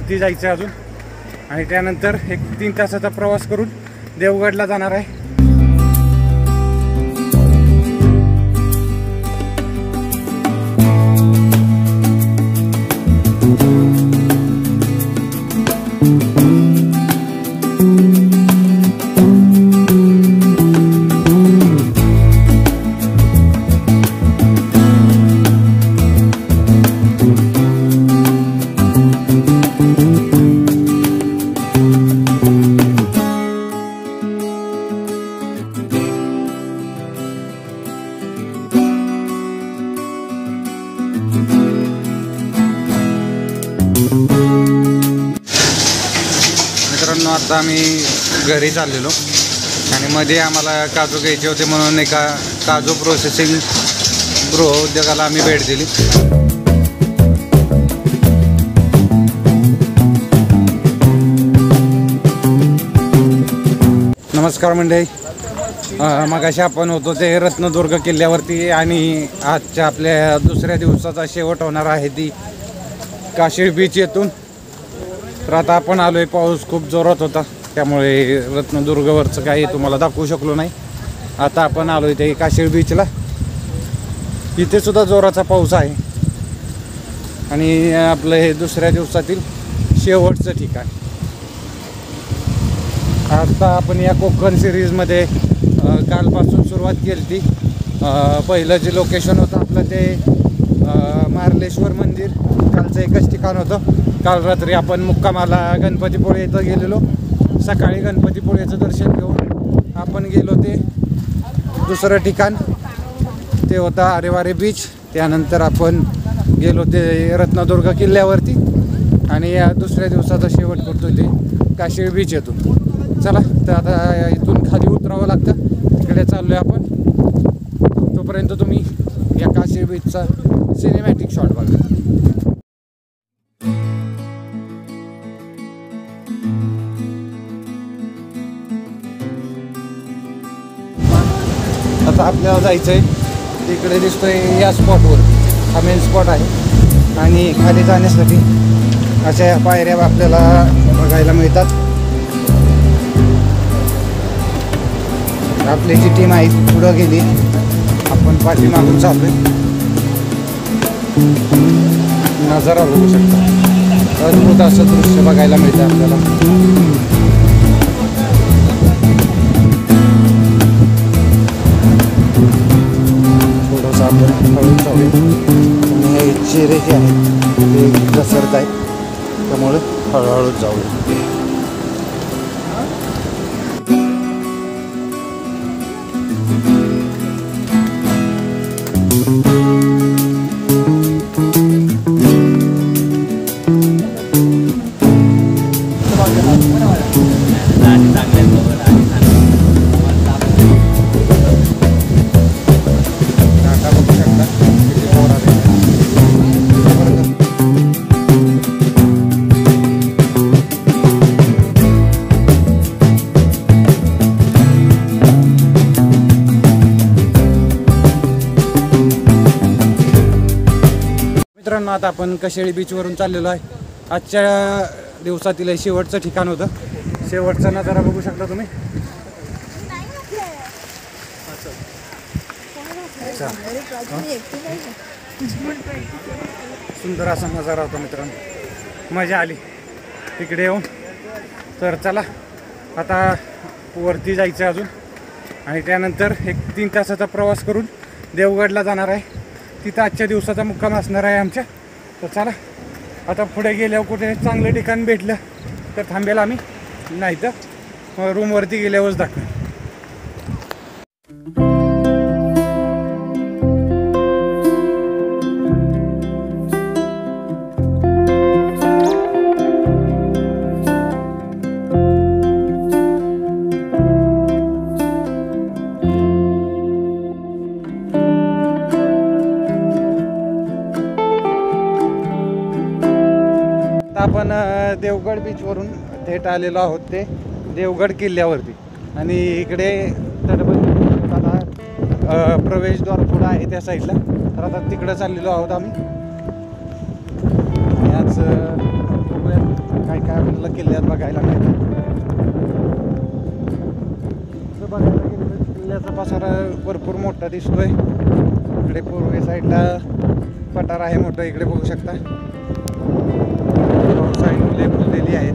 वरती जायचं अजून आणि त्यानंतर एक 3 तासाचा प्रवास करून देवगडला जाणार आहे। मित्रांनो, आता आम्ही घरी चाललेलो आणि मध्ये आम्हाला काजू घ्यायचे होते म्हणून एका काजू प्रोसेसिंग गृह उद्योगाला आम्ही भेट दिली। नमस्कार मंडळी, मगाशी आपण होतो ते रत्नदुर्ग किल्ल्यावरती आणि आजच्या आपल्या दुसऱ्या दिवसाचा शेवट होणार आहे ती काशीळ बीच येथून। तर आता आपण आलोय, पाऊस खूप जोरात होता त्यामुळे रत्नदुर्गवरचं काही तुम्हाला दाखवू शकलो नाही। आता आपण आलोय ते काशीळ बीचला, इथे सुद्धा जोराचा पाऊस आहे आणि आपलं हे दुसऱ्या दिवसातील शेवटचं ठिकाण। आता आपण या कोकण सिरीजमध्ये कालपासून सुरुवात केली ती। पहिलं जे लोकेशन होतं आपलं ते मार्लेश्वर मंदिर, कालचं एकच ठिकाण होतं। काल रात्री आपण मुक्कामाला गणपतीपुळे इथं गेलेलो, सकाळी गणपतीपुळेचं दर्शन घेऊन आपण गेलो ते दुसरं ठिकाण ते होतं आरेवारे बीच। त्यानंतर आपण गेलो ते रत्नदुर्ग किल्ल्यावरती आणि या दुसऱ्या दिवसाचा शेवट करतो ते काशीळ बीच येथून। चला तर आता इथून खाली उतरावं लागतं, तिकडे चाललो आहे आपण। तोपर्यंत तुम्ही या काशीळ बीचचा सिनेमॅटिक शॉट बघा। आता आपल्याला जायचं आहे, तिकडे दिसतोय या स्पॉटवर, हा मेन स्पॉट आहे आणि खाली जाण्यासाठी अशा या पायऱ्या आपल्याला बघायला मिळतात। आपली जी टीम आहे पुढं गेली, आपण पाठीमागून चाललोय। नजारा बघू शकता, अद्भुत असं दृश्य बघायला मिळतं आपल्याला। थोडंसं आपण हळू जाऊया, हे चिरे जे आहेत ते घसरत आहेत त्यामुळे हळूहळू जाऊया। मित्रांनो, आता आपण काशीळ बीचवरून चाललेलो आहे। आजच्या दिवसातील शेवटचं ठिकाण होतं, शेवटचा नजारा बघू शकता तुम्ही। सुंदर असा नजारा होता मित्रांनो, मजा आली तिकडे येऊन। तर चला आता वरती जायचं अजून आणि त्यानंतर एक 3 तासाचा प्रवास करून देवगडला जाणार आहे, तिथं आजच्या दिवसाचा मुक्काम असणार आहे आमच्या। तर चला आता पुढे गेल्यावर कुठे चांगलं ठिकाण भेटलं तर थांबेल आम्ही, नाही तर रूमवरती गेल्यावरच दाखवेल। आपण देवगड बीचवरून थेट आलेलो आहोत ते देवगड किल्ल्यावरती आणि इकडे तटबंदी आता प्रवेशद्वार पुढं आहे त्या साईडला। तर आता तिकडं चाललेलो आहोत आम्ही। याच काय आपल्याला किल्ल्यात बघायला मिळतं. तसं बघायला गेलं तर किल्ल्याचा पसारा भरपूर मोठा दिसतोय. इकडे पूर्वे साईडला पठार आहे मोठं, इकडे बघू शकता. साईड मुले फुललेली आहेत.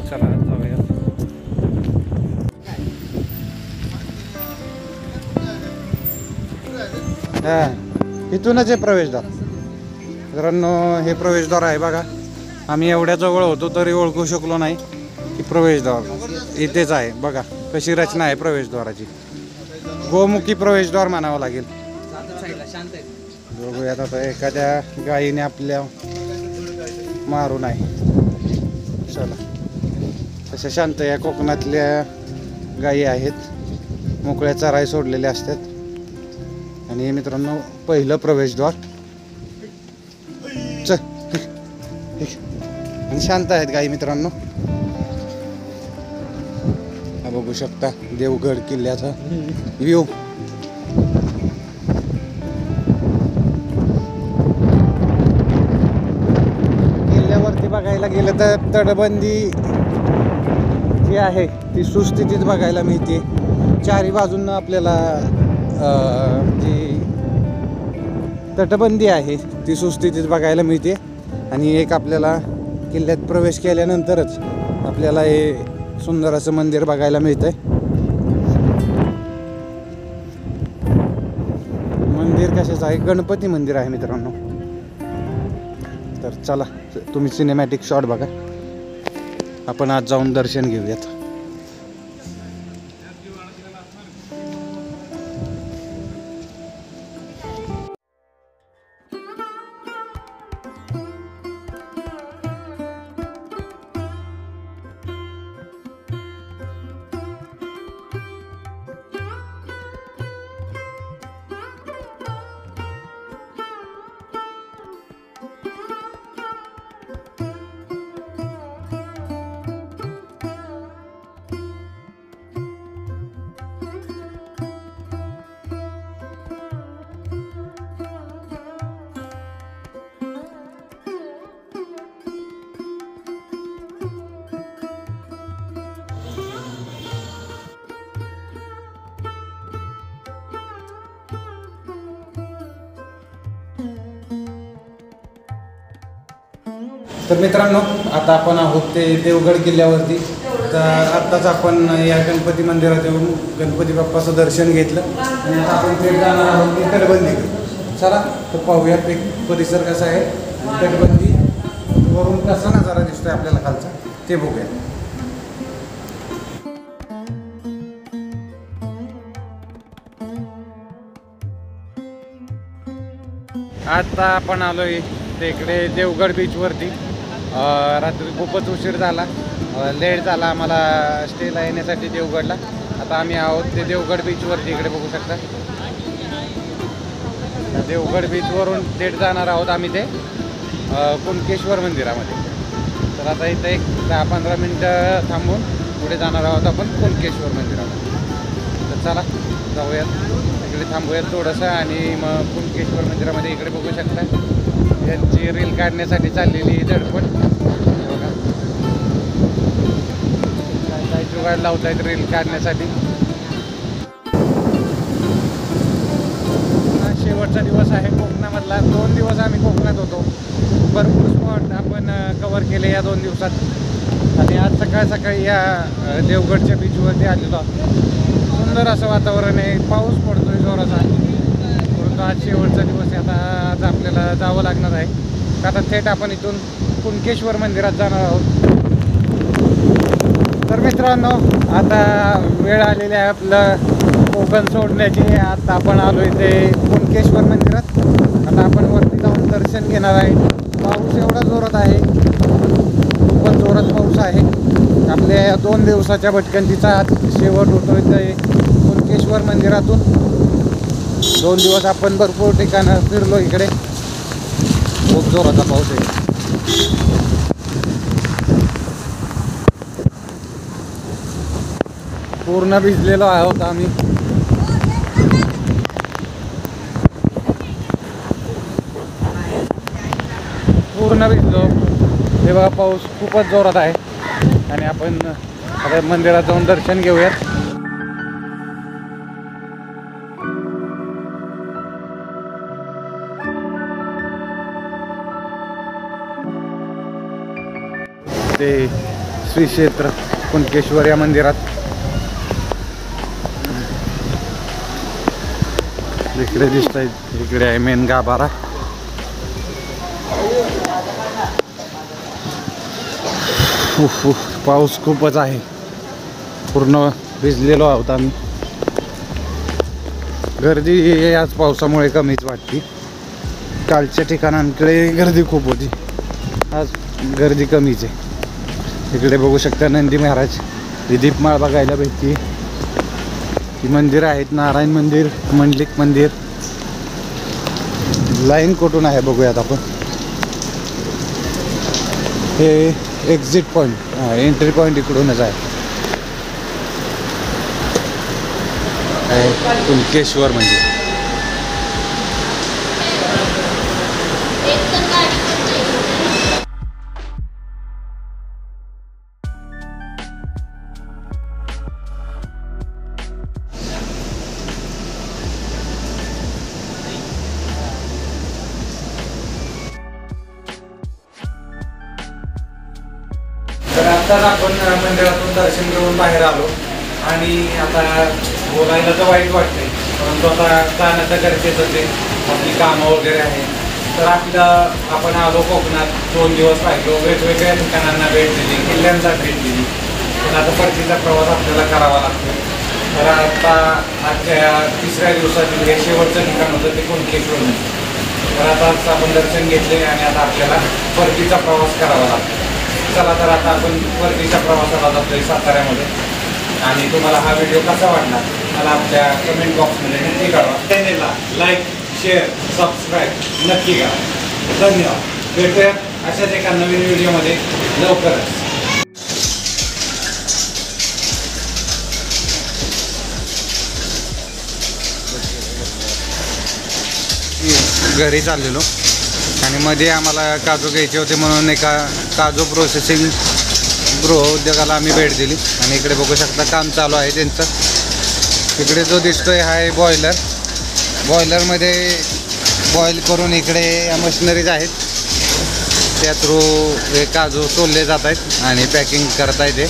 चला जाऊया. हा, इथूनच आहे प्रवेशद्वार मित्रांनो. हे प्रवेशद्वार आहे बघा. आम्ही एवढ्या जवळ होतो तरी ओळखू शकलो नाही की प्रवेशद्वार इथेच आहे. बघा कशी रचना आहे प्रवेशद्वाराची. गोमुखी प्रवेशद्वार म्हणावं लागेल. बघूयात आता एखाद्या गायीने आपल्या मारून आहे. चला, तशा शांत या कोकणातल्या गायी आहेत. मोकळ्या चराई सोडलेल्या असतात. आणि हे मित्रांनो पहिलं प्रवेशद्वार. आणि शांत आहेत गाई मित्रांनो. हा बघू शकता देवगड किल्ल्याचा व्ह्यू. किल्ल्यावरती बघायला गेलं तर तटबंदी जी आहे ती सुस्थितीत बघायला मिळते. चारी बाजूंना आपल्याला जी तटबंदी आहे ती सुस्थितीत बघायला मिळते. आणि एक आपल्याला किल्ल्यात प्रवेश केल्यानंतरच आपल्याला हे सुंदर असं मंदिर बघायला मिळतंय. मंदिर कशाचं आहे? गणपती मंदिर आहे मित्रांनो. तर चला तुम्ही सिनेमॅटिक शॉट बघा. आपण आज जाऊन दर्शन घेऊयात. तर मित्रांनो आता आपण आहोत ते देवगड किल्ल्यावरती. तर आत्ताच आपण या गणपती मंदिरात येऊन गणपती बाप्पाचं दर्शन घेतलं आणि आता आपण थेट जाणार आहोत ते तटबंदी. चला तर पाहूयात एक परिसर कसा आहे, तटबंदी वरून कसा नजारा दिसतोय आपल्याला खालचा ते बघूया. आता आपण आलोय ते इकडे देवगड बीचवरती. रात्री खूपच उशीर झाला, लेट झाला आम्हाला स्टेला येण्यासाठी देवगडला. आता आम्ही आहोत ते देवगड बीचवरती. इकडे बघू शकता देवगड बीचवरून थेट जाणार आहोत आम्ही ते कुणकेश्वर मंदिरामध्ये. तर आता इथं एक 10-15 मिनटं थांबून पुढे जाणार आहोत आपण कुणकेश्वर मंदिरामध्ये. तर चला जाऊयात, इकडे थांबूयात थोडंसं आणि मग कुणकेश्वर मंदिरामध्ये. इकडे बघू शकता यांची रील काढण्यासाठी चाललेली धडपड बघा. काय जुगाड लावत आहेत रील काढण्यासाठी. शेवटचा दिवस आहे कोकणामधला. 2 दिवस आम्ही कोकणात होतो. भरपूर स्पॉट आपण कव्हर केले या 2 दिवसात. आणि आज सकाळी या देवगडच्या बीचवरती आलेलो आहोत. सुंदर असं वातावरण आहे, पाऊस पडतोय जोराचा. परंतु आज शेवटचा दिवस आहे. आता आज आपल्याला जावं लागणार आहे. आता थेट आपण इथून कुणकेश्वर मंदिरात जाणार आहोत. तर मित्रांनो आता वेळ आलेली आहे आपलं कोकण सोडण्याची. आता आपण आलो इथे कुणकेश्वर मंदिरात. आता आपण वरती जाऊन दर्शन घेणार आहे. पाऊस एवढा जोरात आहे, खूपच जोरात पाऊस आहे. आपल्या 2 दिवसाच्या भटकंतीचा शेवट होतो इथे कुणकेश्वर मंदिरातून. 2 दिवस आपण भरपूर ठिकाणं फिरलो. इकडे खूप जोराचा पाऊस आहे. पूर्ण भिजलेलो आहोत आम्ही. पूर्ण भिजलो. हे बघा पाऊस खूपच जोरात आहे आणि आपण आता मंदिरात जाऊन दर्शन घेऊयात. ते श्री क्षेत्र कुणकेश्वर या मंदिरात इकडे दिसत आहे. इकडे आहे मेन गाभारा. पाऊस खूपच आहे. पूर्ण भिजलेलो आहोत आम्ही. गर्दी आज पावसामुळे कमीच वाटते. कालच्या ठिकाणांकडे गर्दी खूप होती, आज गर्दी कमीच आहे. इकडे बघू शकता नंदी महाराज, ही दीपमाळ बघायला भेटते. ही मंदिर आहेत, नारायण मंदिर, मंडलिक मंदिर. लाईन कुठून आहे बघूयात आपण. हे एक्झिट पॉईंट, एंट्री पॉईंट इकडूनच आहे. कुणकेश्वर मंदिर. तर आत्ताच आपण मंदिरातून दर्शन घेऊन बाहेर आलो आणि आता बोलायला तर वाईट वाटते, परंतु आता जाणं तर गरजेचं होते. आपली कामं वगैरे आहे. तर आपण आलो कोकणात, 2 दिवस राहिलो, वेगवेगळ्या ठिकाणांना भेट दिली, किल्ल्यांना भेट दिली. पण आता परतीचा प्रवास आपल्याला करावा लागतो. तर आता आजच्या 3ऱ्या दिवसातील हे शेवटचं ठिकाण होतं ते कुणकेश्वर. तर आता आपण दर्शन घेतले आणि आता आपल्याला परतीचा प्रवास करावा लागतो. चला तर आता आपण परतीच्या प्रवासाला जातोय साताऱ्यामध्ये. आणि तुम्हाला हा व्हिडिओ कसा वाटला मला आपल्या कमेंट बॉक्समध्ये नक्की कळवा. चॅनेलला लाईक, शेअर, सबस्क्राईब नक्की करा. धन्यवाद. भेटूया अशाच एका नवीन व्हिडिओमध्ये लवकरच. घरी चाललेलो आणि मध्ये आम्हाला काजू घ्यायचे होते म्हणून एका काजू प्रोसेसिंग गृहउद्योगाला आम्ही भेट दिली. आणि इकडे बघू शकता काम चालू आहे त्यांचं. इकडे जो दिसतोय हा आहे बॉयलर. बॉयलरमध्ये बॉईल करून इकडे या मशिनरीज आहेत, त्या थ्रू हे काजू सोलले जात आहेत आणि पॅकिंग करता येते.